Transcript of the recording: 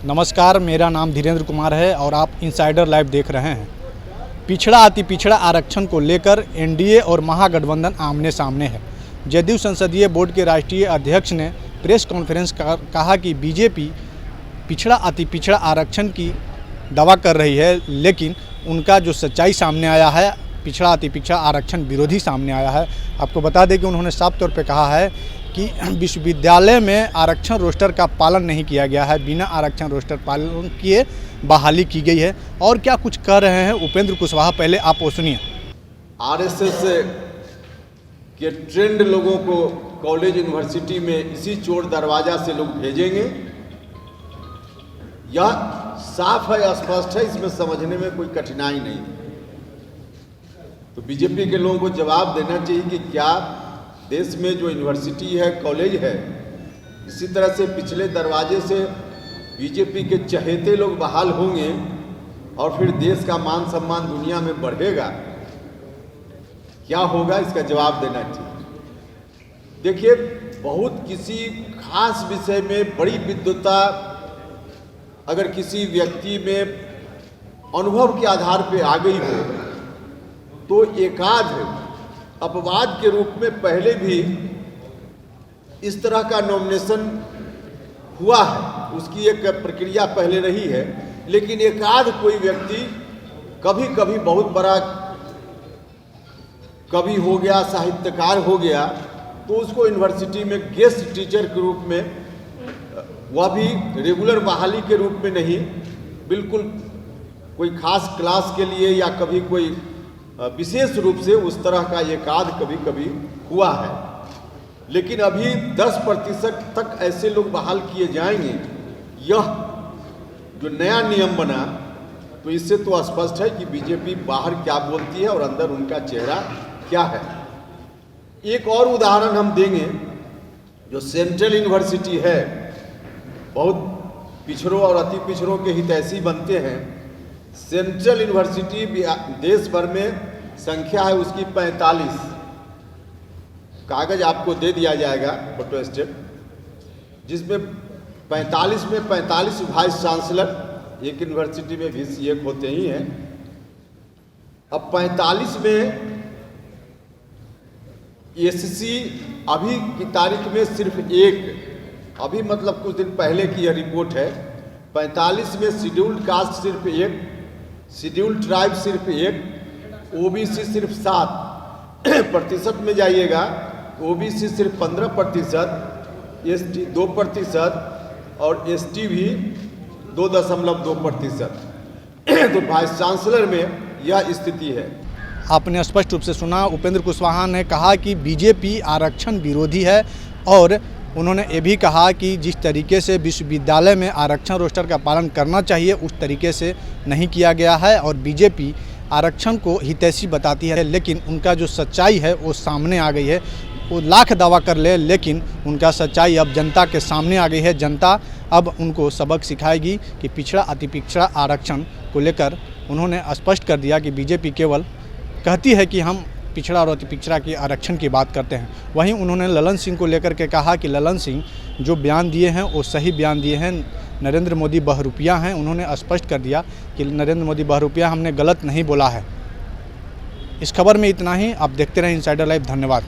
नमस्कार, मेरा नाम धीरेन्द्र कुमार है और आप इनसाइडर लाइव देख रहे हैं। पिछड़ा अति पिछड़ा आरक्षण को लेकर एनडीए और महागठबंधन आमने सामने है। जदयू संसदीय बोर्ड के राष्ट्रीय अध्यक्ष ने प्रेस कॉन्फ्रेंस कहा कि बीजेपी पिछड़ा अति पिछड़ा आरक्षण की दावा कर रही है, लेकिन उनका जो सच्चाई सामने आया है, पिछड़ा अति पिछड़ा आरक्षण विरोधी सामने आया है। आपको बता दें कि उन्होंने साफ तौर पे कहा है कि विश्वविद्यालय में आरक्षण रोस्टर का पालन नहीं किया गया है, बिना आरक्षण रोस्टर पालन किए बहाली की गई है। और क्या कुछ कह रहे हैं उपेंद्र कुशवाहा, पहले आप वो सुनिए। आरएसएस के ट्रेंड लोगों को कॉलेज यूनिवर्सिटी में इसी चोर दरवाजा से लोग भेजेंगे, यह साफ है, स्पष्ट है, इसमें समझने में कोई कठिनाई नहीं है। तो बीजेपी के लोगों को जवाब देना चाहिए कि क्या देश में जो यूनिवर्सिटी है, कॉलेज है, इसी तरह से पिछले दरवाजे से बीजेपी के चहेते लोग बहाल होंगे और फिर देश का मान सम्मान दुनिया में बढ़ेगा? क्या होगा, इसका जवाब देना चाहिए। देखिए, बहुत किसी खास विषय में बड़ी विद्वता अगर किसी व्यक्ति में अनुभव के आधार पर आ गई हो, तो एकाध अपवाद के रूप में पहले भी इस तरह का नॉमिनेशन हुआ है, उसकी एक प्रक्रिया पहले रही है। लेकिन एकाध कोई व्यक्ति कभी कभी बहुत बड़ा कवि हो गया, साहित्यकार हो गया, तो उसको यूनिवर्सिटी में गेस्ट टीचर के रूप में, वह भी रेगुलर बहाली के रूप में नहीं, बिल्कुल कोई खास क्लास के लिए या कभी कोई विशेष रूप से उस तरह का एकाध कभी कभी हुआ है। लेकिन अभी 10% तक ऐसे लोग बहाल किए जाएंगे, यह जो नया नियम बना, तो इससे तो स्पष्ट है कि बीजेपी बाहर क्या बोलती है और अंदर उनका चेहरा क्या है। एक और उदाहरण हम देंगे, जो सेंट्रल यूनिवर्सिटी है, बहुत पिछड़ों और अति पिछड़ों के हितैषी बनते हैं। सेंट्रल यूनिवर्सिटी देश भर में संख्या है उसकी 45। कागज आपको दे दिया जाएगा फोटो स्टेट, जिसमें 45 में 45 वाइस चांसलर, एक यूनिवर्सिटी में VC एक होते ही हैं। अब 45 में SC अभी की तारीख में सिर्फ एक, अभी मतलब कुछ दिन पहले की यह रिपोर्ट है। 45 में शेड्यूल्ड कास्ट सिर्फ एक, शेड्यूल्ड ट्राइब सिर्फ एक, OBC सिर्फ 7% में जाइएगा, OBC सिर्फ 15%, ST 2% और ST भी 2.2%। तो वाइस चांसलर में यह स्थिति है। आपने स्पष्ट रूप से सुना, उपेंद्र कुशवाहा ने कहा कि बीजेपी आरक्षण विरोधी है और उन्होंने ये भी कहा कि जिस तरीके से विश्वविद्यालय में आरक्षण रोस्टर का पालन करना चाहिए, उस तरीके से नहीं किया गया है और बीजेपी आरक्षण को हितैषी बताती है। लेकिन उनका जो सच्चाई है वो सामने आ गई है। वो लाख दावा कर ले, लेकिन उनका सच्चाई अब जनता के सामने आ गई है। जनता अब उनको सबक सिखाएगी कि पिछड़ा अति पिछड़ा आरक्षण को लेकर उन्होंने स्पष्ट कर दिया कि बीजेपी केवल कहती है कि हम पिछड़ा और अति पिछड़ा के आरक्षण की बात करते हैं। वहीं उन्होंने ललन सिंह को लेकर के कहा कि ललन सिंह जो बयान दिए हैं वो सही बयान दिए हैं, नरेंद्र मोदी बहुरूपिया हैं। उन्होंने स्पष्ट कर दिया कि नरेंद्र मोदी बहुरूपिया, हमने गलत नहीं बोला है। इस खबर में इतना ही। आप देखते रहें इनसाइडर लाइव। धन्यवाद।